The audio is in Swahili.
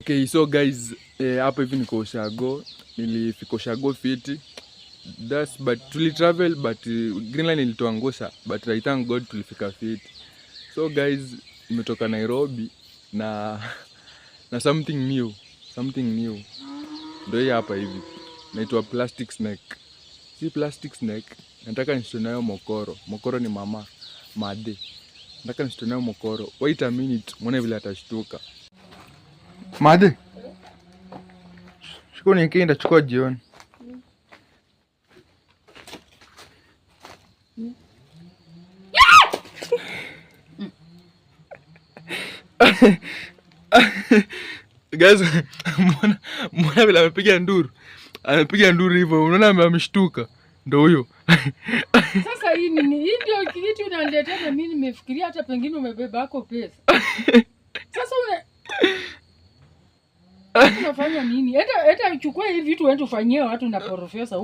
Okay, so guys, hapa hivi niko Ushago. Nilifika Ushago fiti. But travel but Greenland ilituangusha, but I thank God tulifika fiti. So guys, nimetoka Nairobi na something new. Ndio hii hapa hivi. Naitwa plastic snake. Si plastic snake, nataka nishone nayo mokoro. Mokoro ni mama Made. Nataka nishone nayo mokoro. Wait a minute, muone vile atashtuka. Made. Shiko nikienda chukua jioni. Guys, mbona vile amepiga nduru? Amepiga nduru hivyo, unaona ameshtuka. Ndio huyo. Sasa hii nini? Hii ndio kitu unaniletea na mimi nimefikiria hata pengine umebeba yako pesa. Sasa unafanya nini? Hata uchukue hivi vitu uende ufanyie watu na profesa huko.